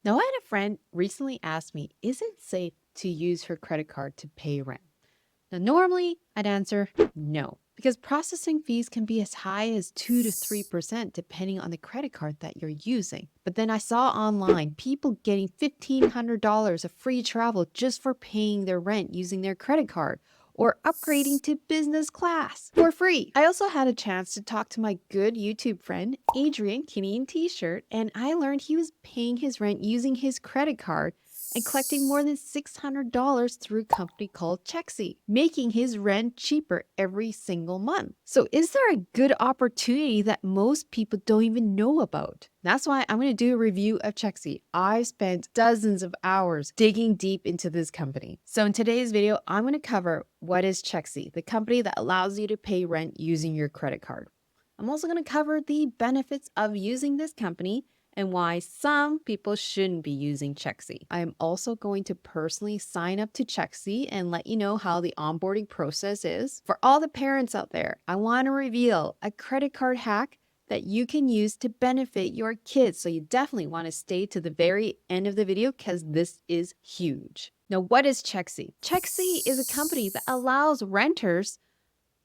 Now, I had a friend recently ask me, is it safe to use her credit card to pay rent? Now, normally I'd answer no, because processing fees can be as high as 2 to 3% depending on the credit card that you're using. But then I saw online people getting $1,500 of free travel just for paying their rent using their credit card or upgrading to business class for free. I also had a chance to talk to my good YouTube friend, Adrian Canadian T-shirt, and I learned he was paying his rent using his credit card and collecting more than $600 through a company called Chexy, making his rent cheaper every single month. So is there a good opportunity that most people don't even know about? That's why I'm going to do a review of Chexy. I've spent dozens of hours digging deep into this company. So in today's video, I'm going to cover what is Chexy, the company that allows you to pay rent using your credit card. I'm also going to cover the benefits of using this company and why some people shouldn't be using Chexy. I am also going to personally sign up to Chexy and let you know how the onboarding process is. For all the parents out there, I want to reveal a credit card hack that you can use to benefit your kids. So you definitely want to stay to the very end of the video because this is huge. Now, what is Chexy? Chexy is a company that allows renters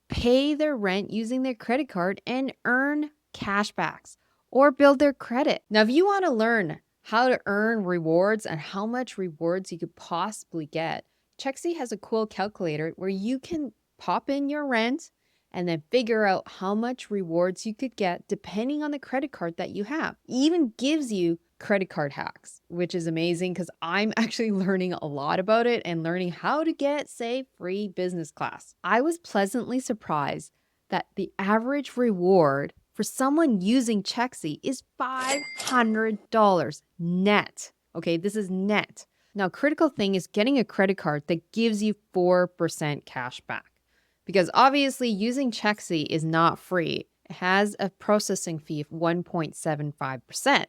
pay their rent using their credit card and earn cashbacks or build their credit. Now, if you want to learn how to earn rewards and how much rewards you could possibly get, Chexy has a cool calculator where you can pop in your rent and then figure out how much rewards you could get depending on the credit card that you have. It even gives you credit card hacks, which is amazing because I'm actually learning a lot about it and learning how to get, say, free business class. I was pleasantly surprised that the average reward for someone using Chexy is $500 net. Okay, this is net. Now, critical thing is getting a credit card that gives you 4% cash back. Because obviously using Chexy is not free. It has a processing fee of 1.75%.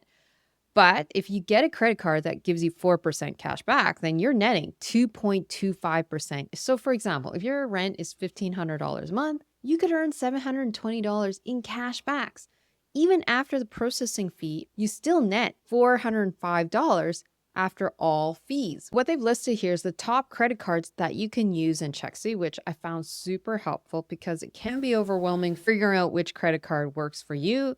But if you get a credit card that gives you 4% cash back, then you're netting 2.25%. So for example, if your rent is $1,500 a month, you could earn $720 in cash backs. Even after the processing fee, you still net $405 after all fees. What they've listed here is the top credit cards that you can use in Chexy, which I found super helpful because it can be overwhelming figuring out which credit card works for you.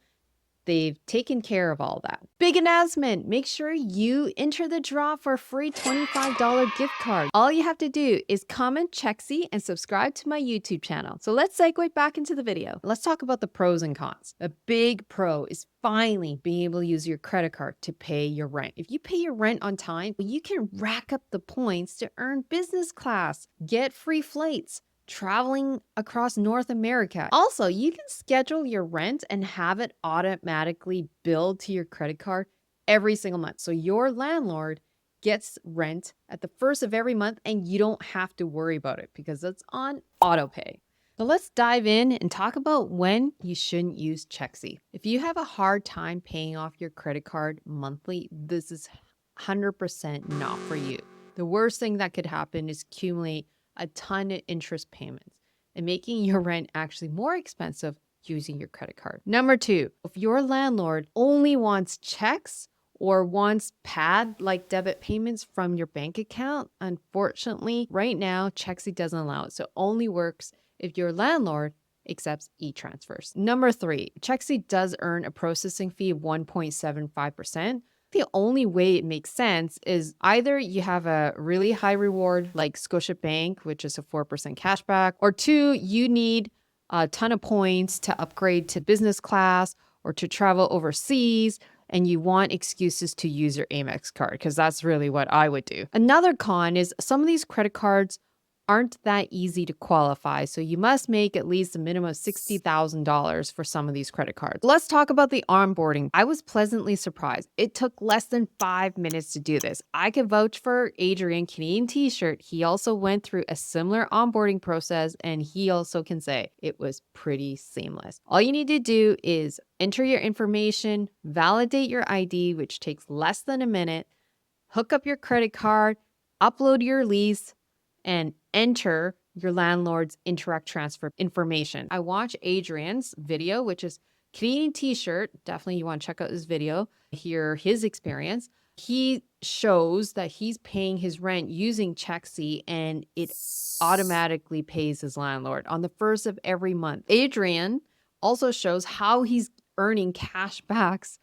They've taken care of all that. Big announcement! Make sure you enter the draw for a free $25 gift card. All you have to do is comment Chexy and subscribe to my YouTube channel. So let's segue back into the video. Let's talk about the pros and cons. A big pro is finally being able to use your credit card to pay your rent. If you pay your rent on time, you can rack up the points to earn business class, get free flights, traveling across North America. Also, you can schedule your rent and have it automatically billed to your credit card every single month. So your landlord gets rent at the first of every month and you don't have to worry about it because it's on auto pay. So let's dive in and talk about when you shouldn't use Chexy. If you have a hard time paying off your credit card monthly, this is 100% not for you. The worst thing that could happen is accumulate a ton of interest payments and making your rent actually more expensive using your credit card. Number two, if your landlord only wants checks or wants pad-like debit payments from your bank account, unfortunately, right now, Chexy doesn't allow it. So it only works if your landlord accepts e-transfers. Number three, Chexy does earn a processing fee of 1.75%. The only way it makes sense is either you have a really high reward like Scotiabank, which is a 4% cashback, or two, you need a ton of points to upgrade to business class or to travel overseas, and you want excuses to use your Amex card because that's really what I would do. Another con is some of these credit cards aren't that easy to qualify, so you must make at least a minimum of $60,000 for some of these credit cards. Let's talk about the onboarding. I was pleasantly surprised. It took less than 5 minutes to do this. I could vouch for Adrian, Canadian T-shirt. He also went through a similar onboarding process, and he also can say it was pretty seamless. All you need to do is enter your information, validate your ID, which takes less than a minute, hook up your credit card, upload your lease, and enter your landlord's indirect transfer information. I watched Adrian's video, which is Canadian T-shirt. Definitely you want to check out his video, hear his experience. He shows that he's paying his rent using Chexy, and it automatically pays his landlord on the first of every month. Adrian also shows how he's earning cash backs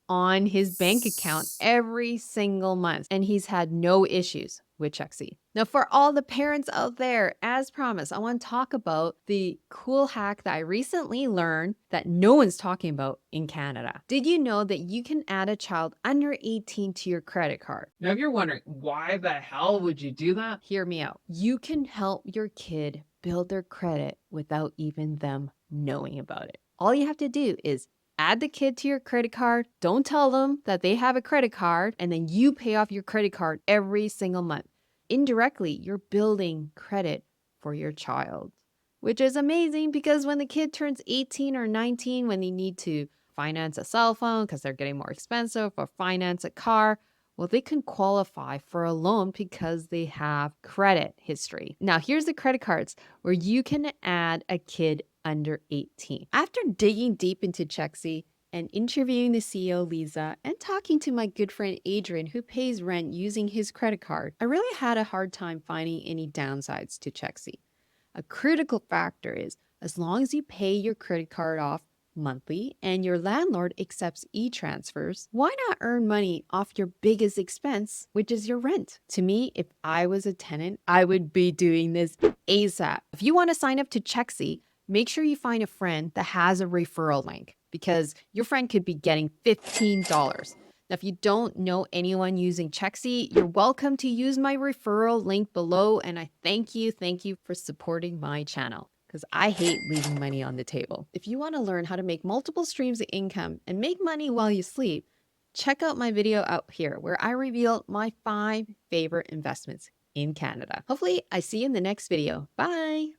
on his bank account every single month, and he's had no issues with Chexy. Now, for all the parents out there, as promised, I want to talk about the cool hack that I recently learned that no one's talking about in Canada. Did you know that you can add a child under 18 to your credit card? Now, if you're wondering, why the hell would you do that? Hear me out. You can help your kid build their credit without even them knowing about it. All you have to do is add the kid to your credit card. Don't tell them that they have a credit card, and then you pay off your credit card every single month. Indirectly, you're building credit for your child, which is amazing because when the kid turns 18 or 19, when they need to finance a cell phone because they're getting more expensive, or finance a car, well, they can qualify for a loan because they have credit history. Now, here's the credit cards where you can add a kid under 18. After digging deep into Chexy and interviewing the CEO, Lisa, and talking to my good friend Adrian, who pays rent using his credit card, I really had a hard time finding any downsides to Chexy. A critical factor is as long as you pay your credit card off monthly and your landlord accepts e-transfers, why not earn money off your biggest expense, which is your rent? To me, if I was a tenant, I would be doing this ASAP. If you want to sign up to Chexy, make sure you find a friend that has a referral link because your friend could be getting $15. Now, if you don't know anyone using Chexy, you're welcome to use my referral link below. And I thank you for supporting my channel because I hate leaving money on the table. If you want to learn how to make multiple streams of income and make money while you sleep, check out my video out here where I reveal my 5 favorite investments in Canada. Hopefully, I see you in the next video. Bye.